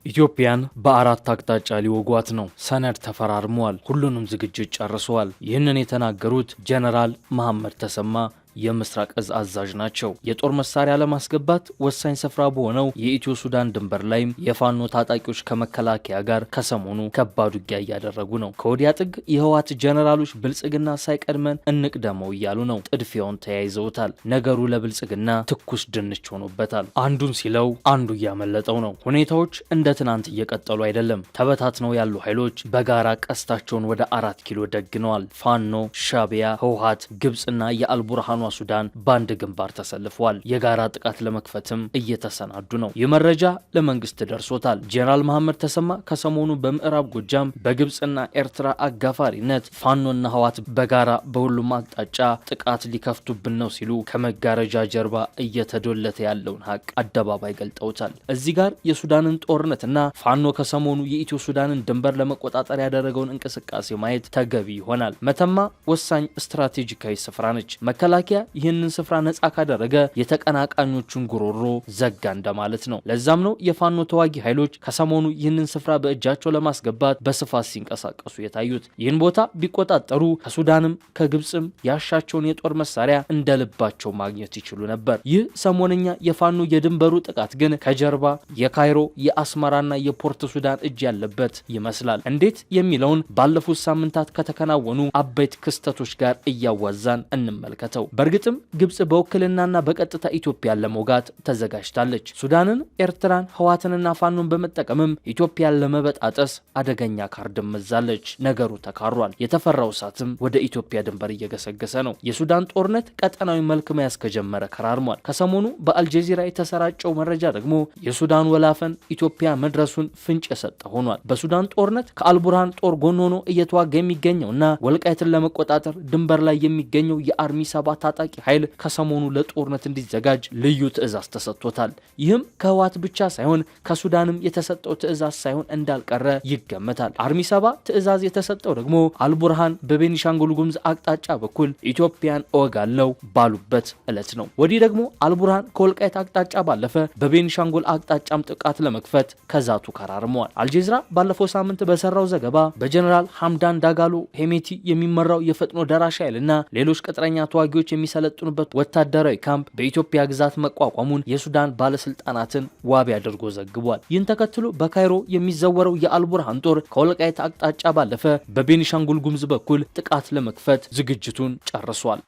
ኢትዮጵያን በአራት አቅጣጫ ሊወጓት ነው። ሰነድ ተፈራርመዋል። ሁሉንም ዝግጅት ጨርሰዋል። ይህንን የተናገሩት ጀነራል መሐመድ ተሰማ የምስራቅ እዝ አዛዥ ናቸው። የጦር መሳሪያ ለማስገባት ወሳኝ ስፍራ በሆነው የኢትዮ ሱዳን ድንበር ላይም የፋኖ ታጣቂዎች ከመከላከያ ጋር ከሰሞኑ ከባድ ውጊያ እያደረጉ ነው። ከወዲያ ጥግ የህወሓት ጀነራሎች ብልጽግና ሳይቀድመን እንቅደመው እያሉ ነው። ጥድፊያውን ተያይዘውታል። ነገሩ ለብልጽግና ትኩስ ድንች ሆኖበታል። አንዱን ሲለው አንዱ እያመለጠው ነው። ሁኔታዎች እንደ ትናንት እየቀጠሉ አይደለም። ተበታትነው ያሉ ኃይሎች በጋራ ቀስታቸውን ወደ 4 ኪሎ ደግነዋል። ፋኖ፣ ሻቢያ፣ ህወሓት፣ ግብጽና የአልቡርሃን ሱዳን ባንድ ግንባር ተሰልፈዋል። የጋራ ጥቃት ለመክፈትም እየተሰናዱ ነው። ይህ መረጃ ለመንግስት ደርሶታል። ጀነራል መሐመድ ተሰማ ከሰሞኑ በምዕራብ ጎጃም በግብጽና ኤርትራ አጋፋሪነት ፋኖና ህወሓት በጋራ በሁሉም አቅጣጫ ጥቃት ሊከፍቱብን ነው ሲሉ ከመጋረጃ ጀርባ እየተዶለተ ያለውን ሀቅ አደባባይ ገልጠውታል። እዚህ ጋር የሱዳንን ጦርነትና ፋኖ ከሰሞኑ የኢትዮ ሱዳንን ድንበር ለመቆጣጠር ያደረገውን እንቅስቃሴ ማየት ተገቢ ይሆናል። መተማ ወሳኝ ስትራቴጂካዊ ስፍራ ነች። መከላከያ ይህንን ስፍራ ነጻ ካደረገ የተቀናቃኞቹን ጉሮሮ ዘጋ እንደማለት ነው። ለዛም ነው የፋኖ ተዋጊ ኃይሎች ከሰሞኑ ይህንን ስፍራ በእጃቸው ለማስገባት በስፋት ሲንቀሳቀሱ የታዩት። ይህን ቦታ ቢቆጣጠሩ ከሱዳንም ከግብጽም ያሻቸውን የጦር መሳሪያ እንደልባቸው ማግኘት ይችሉ ነበር። ይህ ሰሞነኛ የፋኖ የድንበሩ ጥቃት ግን ከጀርባ የካይሮ የአስመራና የፖርት ሱዳን እጅ ያለበት ይመስላል። እንዴት የሚለውን ባለፉት ሳምንታት ከተከናወኑ አበይት ክስተቶች ጋር እያዋዛን እንመልከተው። በእርግጥም ግብጽ በውክልናና በቀጥታ ኢትዮጵያን ለመውጋት ተዘጋጅታለች። ሱዳንን፣ ኤርትራን፣ ህወሓትንና ፋኖን በመጠቀምም ኢትዮጵያን ለመበጣጠስ አደገኛ ካርድ መዛለች። ነገሩ ተካሯል። የተፈራው እሳትም ወደ ኢትዮጵያ ድንበር እየገሰገሰ ነው። የሱዳን ጦርነት ቀጠናዊ መልክ መያዝ ከጀመረ ከራርሟል። ከሰሞኑ በአልጀዚራ የተሰራጨው መረጃ ደግሞ የሱዳን ወላፈን ኢትዮጵያ መድረሱን ፍንጭ የሰጠ ሆኗል። በሱዳን ጦርነት ከአልቡርሃን ጦር ጎን ሆኖ እየተዋጋ የሚገኘውና ወልቃይትን ለመቆጣጠር ድንበር ላይ የሚገኘው የአርሚ 7 ታጣቂ ኃይል ከሰሞኑ ለጦርነት እንዲዘጋጅ ልዩ ትዕዛዝ ተሰጥቶታል። ይህም ከህወሓት ብቻ ሳይሆን ከሱዳንም የተሰጠው ትዕዛዝ ሳይሆን እንዳልቀረ ይገመታል። አርሚ 7 ትዕዛዝ የተሰጠው ደግሞ አልቡርሃን በቤኒሻንጉል ጉሙዝ አቅጣጫ በኩል ኢትዮጵያን እወጋለው ባሉበት ዕለት ነው። ወዲህ ደግሞ አልቡርሃን ከወልቃይት አቅጣጫ ባለፈ በቤኒሻንጉል አቅጣጫም ጥቃት ለመክፈት ከዛቱ ከራርመዋል። አልጀዚራ ባለፈው ሳምንት በሰራው ዘገባ በጀነራል ሐምዳን ዳጋሎ ሄሜቲ የሚመራው የፈጥኖ ደራሽ ኃይልና ሌሎች ቅጥረኛ ተዋጊዎች የሚሰለጥኑበት ወታደራዊ ካምፕ በኢትዮጵያ ግዛት መቋቋሙን የሱዳን ባለስልጣናትን ዋቢ አድርጎ ዘግቧል። ይህን ተከትሎ በካይሮ የሚዘወረው የአልቡርሃን ጦር ከወልቃይት አቅጣጫ ባለፈ በቤኒሻንጉል ጉሙዝ በኩል ጥቃት ለመክፈት ዝግጅቱን ጨርሷል።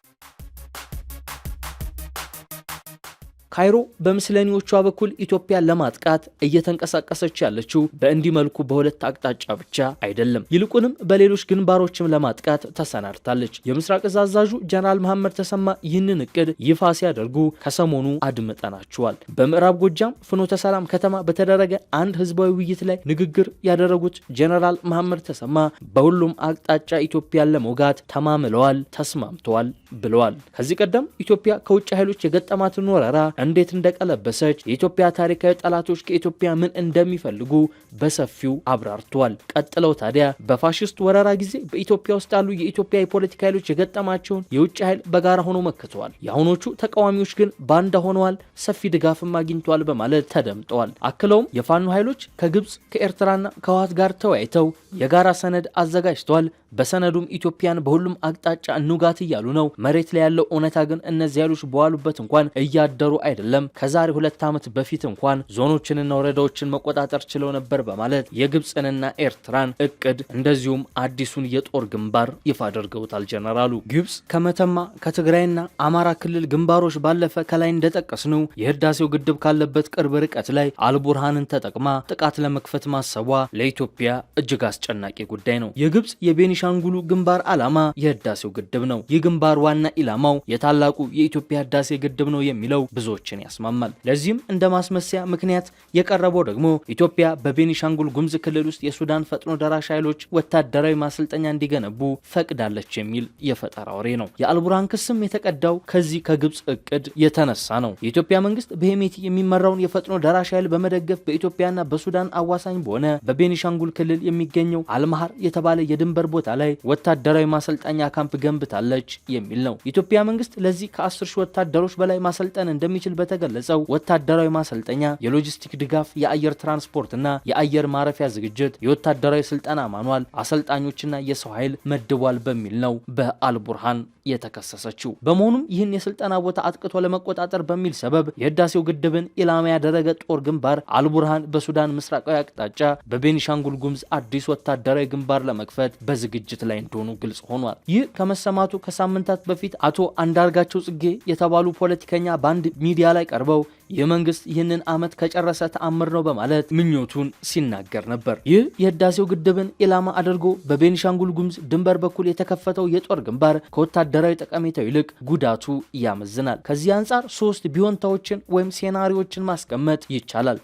ካይሮ በምስለኔዎቿ በኩል ኢትዮጵያን ለማጥቃት እየተንቀሳቀሰች ያለችው በእንዲህ መልኩ በሁለት አቅጣጫ ብቻ አይደለም። ይልቁንም በሌሎች ግንባሮችም ለማጥቃት ተሰናድታለች። የምስራቅ እዝ አዛዡ ጀነራል መሐመድ ተሰማ ይህንን እቅድ ይፋ ሲያደርጉ ከሰሞኑ አድምጠናቸዋል። በምዕራብ ጎጃም ፍኖተ ሰላም ከተማ በተደረገ አንድ ህዝባዊ ውይይት ላይ ንግግር ያደረጉት ጀነራል መሐመድ ተሰማ በሁሉም አቅጣጫ ኢትዮጵያን ለመውጋት ተማምለዋል፣ ተስማምተዋል ብለዋል። ከዚህ ቀደም ኢትዮጵያ ከውጭ ኃይሎች የገጠማትን ወረራ እንዴት እንደቀለበሰች የኢትዮጵያ ታሪካዊ ጠላቶች ከኢትዮጵያ ምን እንደሚፈልጉ በሰፊው አብራርተዋል። ቀጥለው ታዲያ በፋሽስት ወረራ ጊዜ በኢትዮጵያ ውስጥ ያሉ የኢትዮጵያ የፖለቲካ ኃይሎች የገጠማቸውን የውጭ ኃይል በጋራ ሆኖ መክተዋል። የአሁኖቹ ተቃዋሚዎች ግን ባንዳ ሆነዋል፣ ሰፊ ድጋፍም አግኝተዋል በማለት ተደምጠዋል። አክለውም የፋኖ ኃይሎች ከግብጽ ከኤርትራና ከህወሓት ጋር ተወያይተው የጋራ ሰነድ አዘጋጅተዋል። በሰነዱም ኢትዮጵያን በሁሉም አቅጣጫ እንውጋት እያሉ ነው። መሬት ላይ ያለው እውነታ ግን እነዚህ ኃይሎች በዋሉበት እንኳን እያደሩ አይደለም። ከዛሬ 2 ዓመት በፊት እንኳን ዞኖችንና ወረዳዎችን መቆጣጠር ችለው ነበር በማለት የግብጽንና ኤርትራን እቅድ እንደዚሁም አዲሱን የጦር ግንባር ይፋ አድርገውታል። ጀነራሉ ግብጽ ከመተማ ከትግራይና አማራ ክልል ግንባሮች ባለፈ ከላይ እንደጠቀስነው የህዳሴው ግድብ ካለበት ቅርብ ርቀት ላይ አልቡርሃንን ተጠቅማ ጥቃት ለመክፈት ማሰቧ ለኢትዮጵያ እጅግ አስጨናቂ ጉዳይ ነው። የግብጽ የቤኒሻንጉሉ ግንባር ዓላማ የህዳሴው ግድብ ነው። ይህ ግንባር ዋና ኢላማው የታላቁ የኢትዮጵያ ህዳሴ ግድብ ነው የሚለው ብዙዎችን ያስማማል። ለዚህም እንደ ማስመሰያ ምክንያት የቀረበው ደግሞ ኢትዮጵያ በቤኒሻንጉል ጉሙዝ ክልል ውስጥ የሱዳን ፈጥኖ ደራሽ ኃይሎች ወታደራዊ ማሰልጠኛ እንዲገነቡ ፈቅዳለች የሚል የፈጠራ ወሬ ነው። የአልቡርሃን ክስም የተቀዳው ከዚህ ከግብጽ እቅድ የተነሳ ነው። የኢትዮጵያ መንግስት በሄሜቲ የሚመራውን የፈጥኖ ደራሽ ኃይል በመደገፍ በኢትዮጵያና በሱዳን አዋሳኝ በሆነ በቤኒሻንጉል ክልል የሚገኘው አልማሃር የተባለ የድንበር ቦታ ላይ ወታደራዊ ማሰልጠኛ ካምፕ ገንብታለች የሚል ነው። የኢትዮጵያ መንግስት ለዚህ ከ10 ሺህ ወታደሮች በላይ ማሰልጠን እንደሚችል በሚል በተገለጸው ወታደራዊ ማሰልጠኛ የሎጂስቲክ ድጋፍ፣ የአየር ትራንስፖርትና የአየር ማረፊያ ዝግጅት፣ የወታደራዊ ስልጠና ማኗል፣ አሰልጣኞችና የሰው ኃይል መድቧል በሚል ነው በአልቡርሃን የተከሰሰችው። በመሆኑም ይህን የስልጠና ቦታ አጥቅቶ ለመቆጣጠር በሚል ሰበብ የህዳሴው ግድብን ኢላማ ያደረገ ጦር ግንባር አልቡርሃን በሱዳን ምስራቃዊ አቅጣጫ በቤኒሻንጉል ጉሙዝ አዲስ ወታደራዊ ግንባር ለመክፈት በዝግጅት ላይ እንደሆኑ ግልጽ ሆኗል። ይህ ከመሰማቱ ከሳምንታት በፊት አቶ አንዳርጋቸው ጽጌ የተባሉ ፖለቲከኛ በአንድ ሚዲያ ላይ ቀርበው የመንግስት ይህንን ዓመት ከጨረሰ ተአምር ነው በማለት ምኞቱን ሲናገር ነበር። ይህ የህዳሴው ግድብን ኢላማ አድርጎ በቤኒሻንጉል ጉሙዝ ድንበር በኩል የተከፈተው የጦር ግንባር ከወታደራዊ ጠቀሜታው ይልቅ ጉዳቱ ያመዝናል። ከዚህ አንጻር 3 ቢሆንታዎችን ወይም ሴናሪዎችን ማስቀመጥ ይቻላል።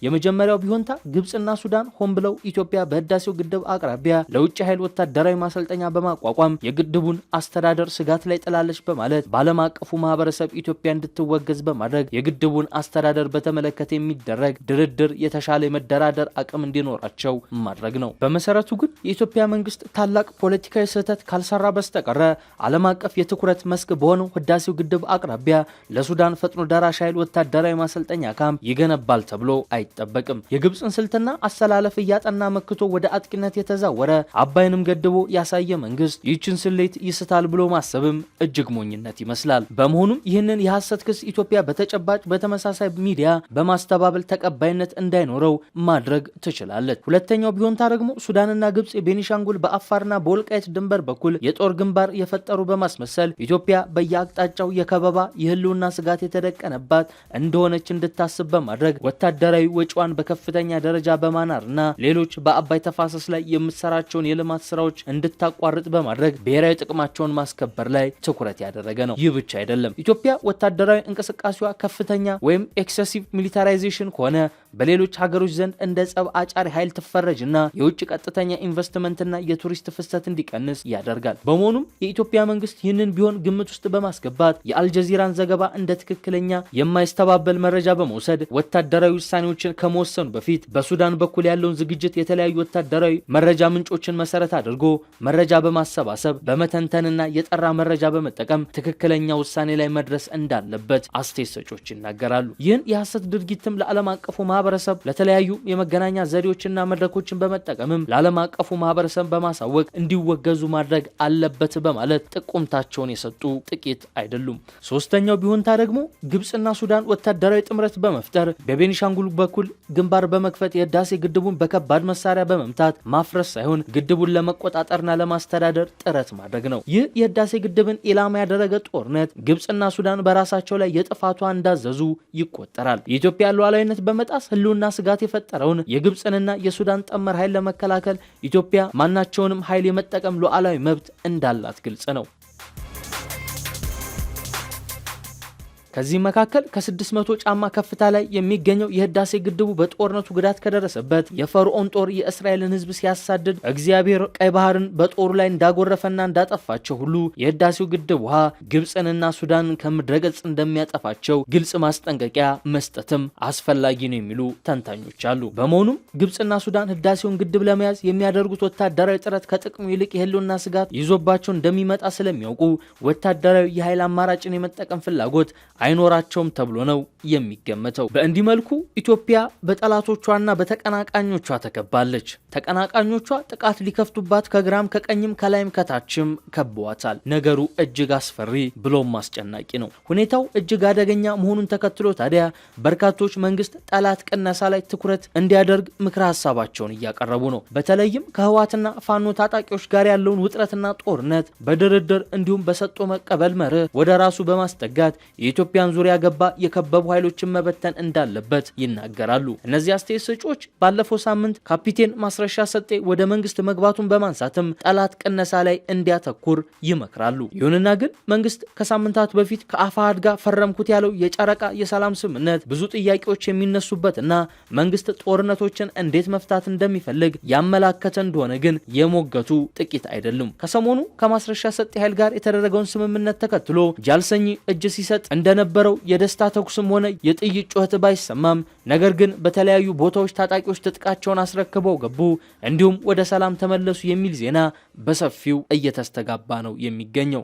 የመጀመሪያው ቢሆንታ ግብጽና ሱዳን ሆን ብለው ኢትዮጵያ በህዳሴው ግድብ አቅራቢያ ለውጭ ኃይል ወታደራዊ ማሰልጠኛ በማቋቋም የግድቡን አስተዳደር ስጋት ላይ ጥላለች በማለት በዓለም አቀፉ ማህበረሰብ ኢትዮጵያ እንድትወገዝ በማድረግ የግድቡን አስተዳደር በተመለከተ የሚደረግ ድርድር የተሻለ የመደራደር አቅም እንዲኖራቸው ማድረግ ነው። በመሰረቱ ግን የኢትዮጵያ መንግስት ታላቅ ፖለቲካዊ ስህተት ካልሰራ በስተቀረ ዓለም አቀፍ የትኩረት መስክ በሆነው ህዳሴው ግድብ አቅራቢያ ለሱዳን ፈጥኖ ደራሽ ኃይል ወታደራዊ ማሰልጠኛ ካምፕ ይገነባል ተብሎ አይጠበቅም። የግብጽን ስልትና አሰላለፍ እያጠና መክቶ ወደ አጥቂነት የተዛወረ አባይንም ገድቦ ያሳየ መንግስት ይህችን ስሌት ይስታል ብሎ ማሰብም እጅግ ሞኝነት ይመስላል። በመሆኑም ይህንን የሐሰት ክስ ኢትዮጵያ በተጨባጭ በተመሳሳይ ሚዲያ በማስተባበል ተቀባይነት እንዳይኖረው ማድረግ ትችላለች። ሁለተኛው ቢሆንታ ደግሞ ሱዳንና ግብጽ የቤኒሻንጉል በአፋርና በወልቃይት ድንበር በኩል የጦር ግንባር የፈጠሩ በማስመሰል ኢትዮጵያ በየአቅጣጫው የከበባ የህልውና ስጋት የተደቀነባት እንደሆነች እንድታስብ በማድረግ ወታደራዊ ወጪዋን በከፍተኛ ደረጃ በማናርና ሌሎች በአባይ ተፋሰስ ላይ የምትሰራቸውን የልማት ስራዎች እንድታቋርጥ በማድረግ ብሔራዊ ጥቅማቸውን ማስከበር ላይ ትኩረት ያደረገ ነው። ይህ ብቻ አይደለም። ኢትዮጵያ ወታደራዊ እንቅስቃሴዋ ከፍተኛ ወይም ኤክሰሲቭ ሚሊታራይዜሽን ከሆነ በሌሎች ሀገሮች ዘንድ እንደ ጸብ አጫሪ ኃይል ትፈረጅና የውጭ ቀጥተኛ ኢንቨስትመንትና የቱሪስት ፍሰት እንዲቀንስ ያደርጋል። በመሆኑም የኢትዮጵያ መንግስት ይህንን ቢሆን ግምት ውስጥ በማስገባት የአልጀዚራን ዘገባ እንደ ትክክለኛ የማይስተባበል መረጃ በመውሰድ ወታደራዊ ውሳኔዎችን ከመወሰኑ በፊት በሱዳን በኩል ያለውን ዝግጅት የተለያዩ ወታደራዊ መረጃ ምንጮችን መሰረት አድርጎ መረጃ በማሰባሰብ በመተንተንና የጠራ መረጃ በመጠቀም ትክክለኛ ውሳኔ ላይ መድረስ እንዳለበት አስተያየት ሰጪዎች ይናገራሉ። ይህን የሐሰት ድርጊትም ለዓለም አቀፉ ማህበረሰብ ለተለያዩ የመገናኛ ዘዴዎችና መድረኮችን በመጠቀምም ለዓለም አቀፉ ማህበረሰብ በማሳወቅ እንዲወገዙ ማድረግ አለበት በማለት ጥቁምታቸውን የሰጡ ጥቂት አይደሉም። ሶስተኛው ቢሆንታ ደግሞ ግብጽና ሱዳን ወታደራዊ ጥምረት በመፍጠር በቤኒሻንጉል በኩል ግንባር በመክፈት የህዳሴ ግድቡን በከባድ መሳሪያ በመምታት ማፍረስ ሳይሆን ግድቡን ለመቆጣጠርና ለማስተዳደር ጥረት ማድረግ ነው። ይህ የህዳሴ ግድብን ኢላማ ያደረገ ጦርነት ግብጽና ሱዳን በራሳቸው ላይ የጥፋቷ እንዳዘዙ ይቆጠራል። የኢትዮጵያ ሉዓላዊነት በመጣስ ህልውና ስጋት የፈጠረውን የግብጽንና የሱዳን ጥምር ኃይል ለመከላከል ኢትዮጵያ ማናቸውንም ኃይል የመጠቀም ሉዓላዊ መብት እንዳላት ግልጽ ነው። ከዚህ መካከል ከ600 ጫማ ከፍታ ላይ የሚገኘው የህዳሴ ግድቡ በጦርነቱ ጉዳት ከደረሰበት የፈርዖን ጦር የእስራኤልን ህዝብ ሲያሳድድ እግዚአብሔር ቀይ ባህርን በጦሩ ላይ እንዳጎረፈና እንዳጠፋቸው ሁሉ የህዳሴው ግድብ ውሃ ግብጽንና ሱዳንን ከምድረገጽ እንደሚያጠፋቸው ግልጽ ማስጠንቀቂያ መስጠትም አስፈላጊ ነው የሚሉ ተንታኞች አሉ። በመሆኑም ግብጽና ሱዳን ህዳሴውን ግድብ ለመያዝ የሚያደርጉት ወታደራዊ ጥረት ከጥቅሙ ይልቅ የህልውና ስጋት ይዞባቸው እንደሚመጣ ስለሚያውቁ ወታደራዊ የኃይል አማራጭን የመጠቀም ፍላጎት አይኖራቸውም ተብሎ ነው የሚገመተው። በእንዲህ መልኩ ኢትዮጵያ በጠላቶቿና በተቀናቃኞቿ ተከባለች። ተቀናቃኞቿ ጥቃት ሊከፍቱባት ከግራም ከቀኝም ከላይም ከታችም ከበዋታል። ነገሩ እጅግ አስፈሪ ብሎም አስጨናቂ ነው። ሁኔታው እጅግ አደገኛ መሆኑን ተከትሎ ታዲያ በርካቶች መንግስት ጠላት ቅነሳ ላይ ትኩረት እንዲያደርግ ምክረ ሀሳባቸውን እያቀረቡ ነው። በተለይም ከህወሓትና ፋኖ ታጣቂዎች ጋር ያለውን ውጥረትና ጦርነት በድርድር እንዲሁም በሰጥቶ መቀበል መርህ ወደ ራሱ በማስጠጋት የኢትዮጵያን ዙሪያ ገባ የከበቡ ኃይሎችን መበተን እንዳለበት ይናገራሉ። እነዚህ አስተያየት ሰጪዎች ባለፈው ሳምንት ካፒቴን ማስረሻ ሰጤ ወደ መንግስት መግባቱን በማንሳትም ጠላት ቅነሳ ላይ እንዲያተኩር ይመክራሉ። ይሁንና ግን መንግስት ከሳምንታት በፊት ከአፋሕድ ጋር ፈረምኩት ያለው የጨረቃ የሰላም ስምምነት ብዙ ጥያቄዎች የሚነሱበትና መንግስት ጦርነቶችን እንዴት መፍታት እንደሚፈልግ ያመላከተ እንደሆነ ግን የሞገቱ ጥቂት አይደሉም። ከሰሞኑ ከማስረሻ ሰጤ ኃይል ጋር የተደረገውን ስምምነት ተከትሎ ጃልሰኝ እጅ ሲሰጥ እንደነበረው የደስታ ተኩስም ሆነ የጥይት ጩኸት ባይሰማም ነገር ግን በተለያዩ ቦታዎች ታጣቂዎች ትጥቃቸውን አስረክበው ገቡ እንዲሁም ወደ ሰላም ተመለሱ የሚል ዜና በሰፊው እየተስተጋባ ነው የሚገኘው።